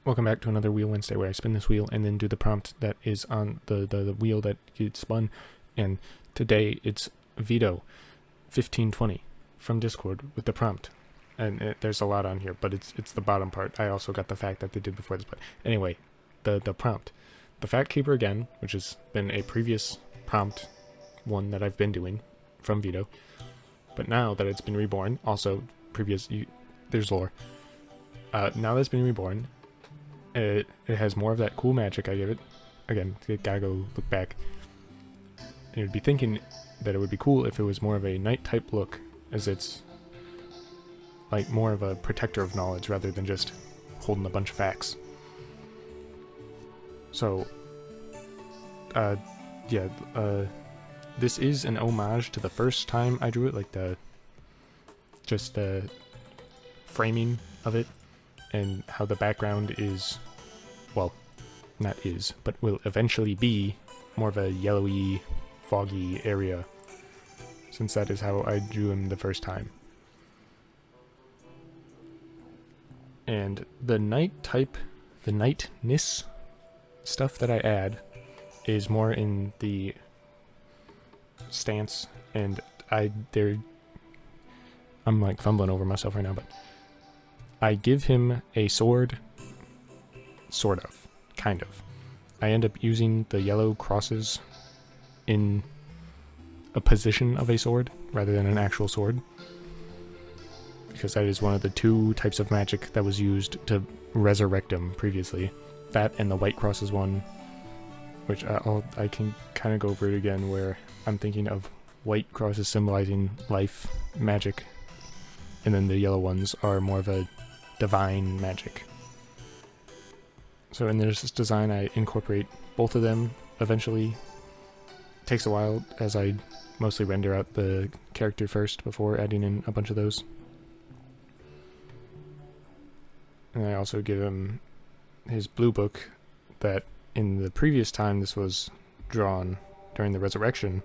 Welcome back to another Wheel Wednesday, where I spin this wheel and then do the prompt that is on the wheel that gets spun. And today it's Vito 1520 from Discord with the prompt. And there's a lot on here, but it's the bottom part. I also got the fact that they did before this, but anyway, the prompt. The Fact Keeper again, which has been a previous prompt one that I've been doing from Vito. But now that it's been reborn, also there's lore. Now that it's been reborn, it has more of that cool magic I give it. Again, you gotta go look back. And you'd be thinking that it would be cool if it was more of a knight type look, as it's like more of a protector of knowledge rather than just holding a bunch of facts. So, this is an homage to the first time I drew it, like just the framing of it, and how the background is, well, not is, but will eventually be more of a yellowy, foggy area, since that is how I drew him the first time. And the knight type, the knightness stuff that I add is more in the stance, and I'm like fumbling over myself right now, but I give him a sword, sort of, kind of. I end up using the yellow crosses in a position of a sword rather than an actual sword, because that is one of the two types of magic that was used to resurrect him previously. That and the white crosses one, which I can kind of go over it again, where I'm thinking of white crosses symbolizing life magic, and then the yellow ones are more of a divine magic. So in this design I incorporate both of them eventually. It takes a while, as I mostly render out the character first before adding in a bunch of those. And I also give him his blue book that in the previous time this was drawn during the resurrection,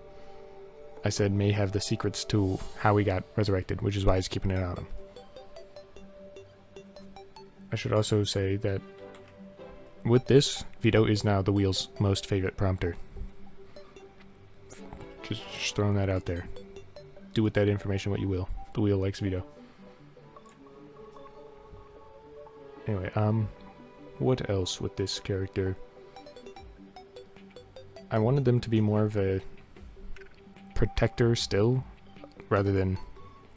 I said may have the secrets to how he got resurrected, which is why he's keeping it on him. I should also say that with this, Vito is now the wheel's most favorite prompter. Just throwing that out there. Do with that information what you will. The wheel likes Vito. Anyway, what else with this character? I wanted them to be more of a protector still, rather than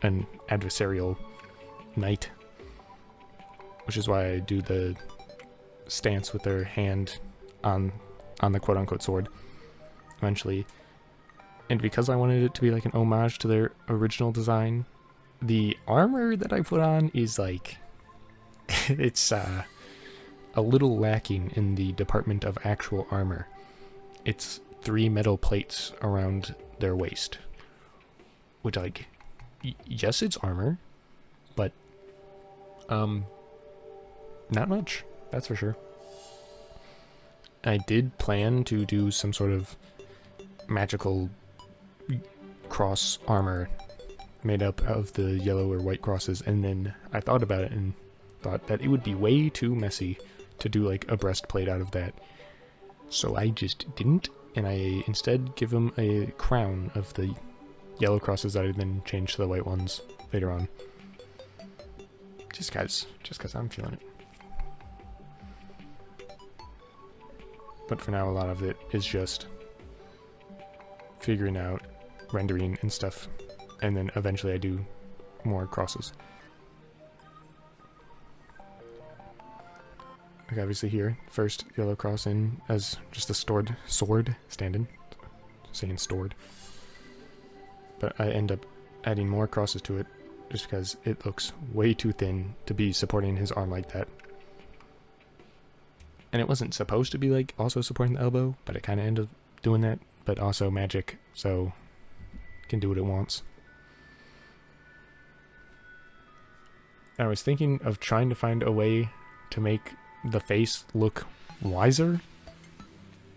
an adversarial knight, which is why I do the stance with their hand on the quote-unquote sword eventually. And because I wanted it to be like an homage to their original design, the armor that I put on is like it's a little lacking in the department of actual armor. It's 3 metal plates around their waist, which, like, yes, it's armor, but not much, that's for sure. I did plan to do some sort of magical cross armor made up of the yellow or white crosses, and then I thought about it and thought that it would be way too messy to do like a breastplate out of that. So I just didn't, and I instead give him a crown of the yellow crosses that I then changed to the white ones later on. Just cause I'm feeling it. But for now, a lot of it is just figuring out, rendering and stuff, and then eventually I do more crosses. Like obviously here, first yellow cross in as just a sword stand-in, saying stored. But I end up adding more crosses to it just because it looks way too thin to be supporting his arm like that. And it wasn't supposed to be like also supporting the elbow, but it kind of ended up doing that, but also magic, so it can do what it wants. I was thinking of trying to find a way to make the face look wiser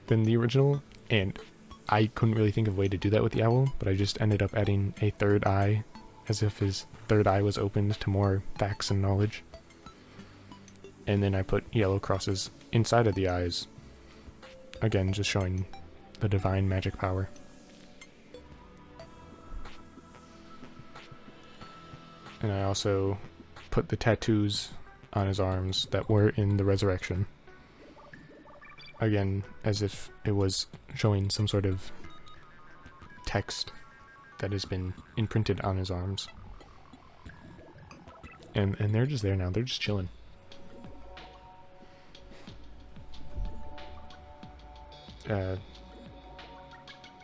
than the original, and I couldn't really think of a way to do that with the owl, but I just ended up adding a third eye, as if his third eye was opened to more facts and knowledge. And then I put yellow crosses inside of the eyes. Again, just showing the divine magic power. And I also put the tattoos on his arms that were in the resurrection. Again, as if it was showing some sort of text that has been imprinted on his arms. And they're just there now, they're just chilling.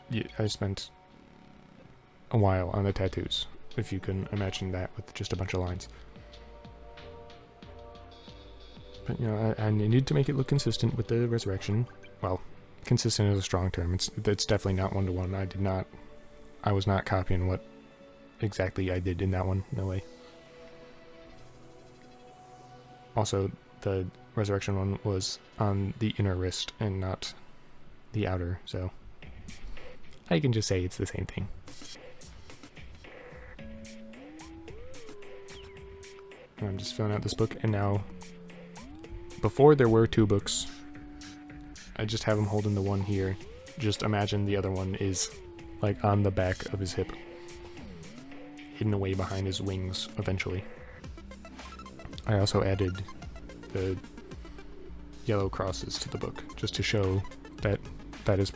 Yeah, I spent a while on the tattoos, if you can imagine that with just a bunch of lines. But, you know, I needed to make it look consistent with the resurrection. Well, consistent is a strong term. It's definitely not one-to-one. I was not copying what exactly I did in that one. No way. Also, the resurrection one was on the inner wrist and not the outer, so I can just say it's the same thing. I'm just filling out this book, and now, before there were 2 books, I just have him holding the one here. Just imagine the other one is like on the back of his hip, hidden away behind his wings eventually. I also added the yellow crosses to the book, just to show that that is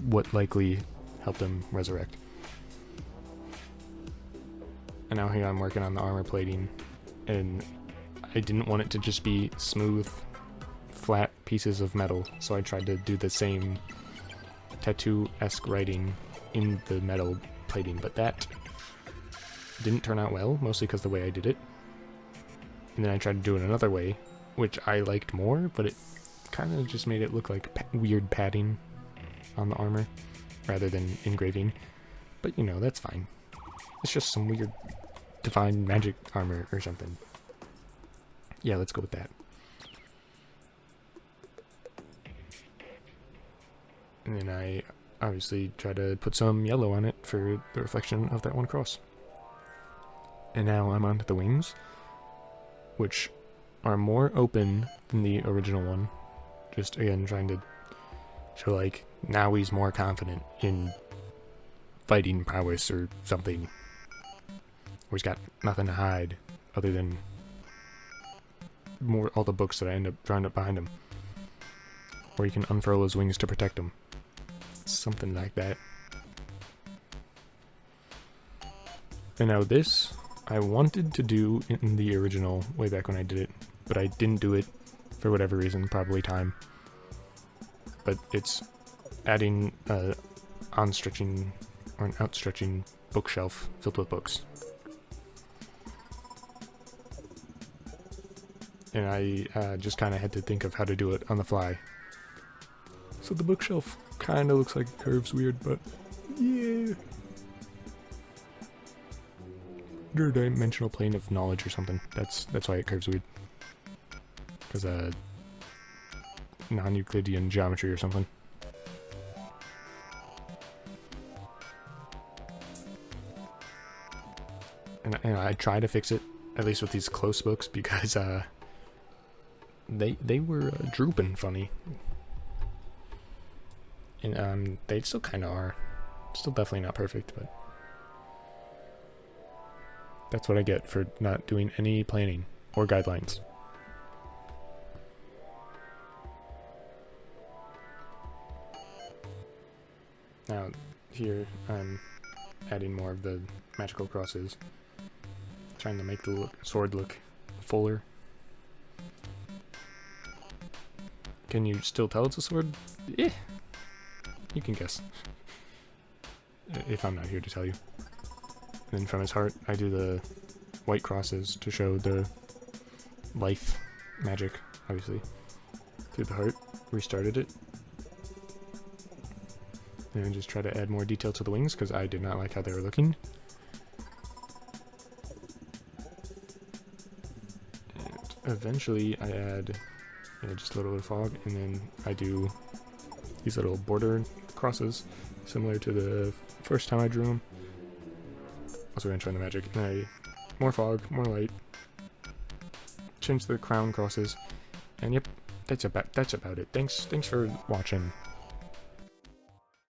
what likely helped him resurrect. And now here I'm working on the armor plating, and I didn't want it to just be smooth, flat pieces of metal, so I tried to do the same tattoo-esque writing in the metal plating, but that didn't turn out well, mostly because the way I did it. And then I tried to do it another way, which I liked more, but it kind of just made it look like weird padding on the armor, rather than engraving. But you know, that's fine. It's just some weird divine magic armor or something. Yeah, let's go with that. And then I obviously try to put some yellow on it for the reflection of that one cross. And now I'm onto the wings, which are more open than the original one. Just again trying to show like now he's more confident in fighting prowess or something. Or he's got nothing to hide other than all the books that I end up drawing up behind him. Or he can unfurl his wings to protect him. Something like that. And now this, I wanted to do in the original way back when I did it, but I didn't do it for whatever reason, probably time. But it's adding on-stretching or an outstretching bookshelf filled with books. And I just kind of had to think of how to do it on the fly. So the bookshelf kind of looks like it curves weird, but yeah. Interdimensional plane of knowledge or something. That's why it curves weird. Because non-Euclidean geometry or something. And I try to fix it, at least with these close books, because they were drooping funny. And they still kind of are. Still definitely not perfect, but that's what I get for not doing any planning or guidelines. Now, here I'm adding more of the magical crosses, trying to make the sword look fuller. Can you still tell it's a sword? Yeah. You can guess. If I'm not here to tell you. And then from his heart, I do the white crosses to show the life magic, obviously. Through the heart, restarted it. And just try to add more detail to the wings, because I did not like how they were looking. And eventually I add just a little bit of fog, and then I do these little border crosses, similar to the first time I drew them. Also gonna try the magic, and more fog, more light. Change the crown crosses, And yep, that's about it. Thanks for watching.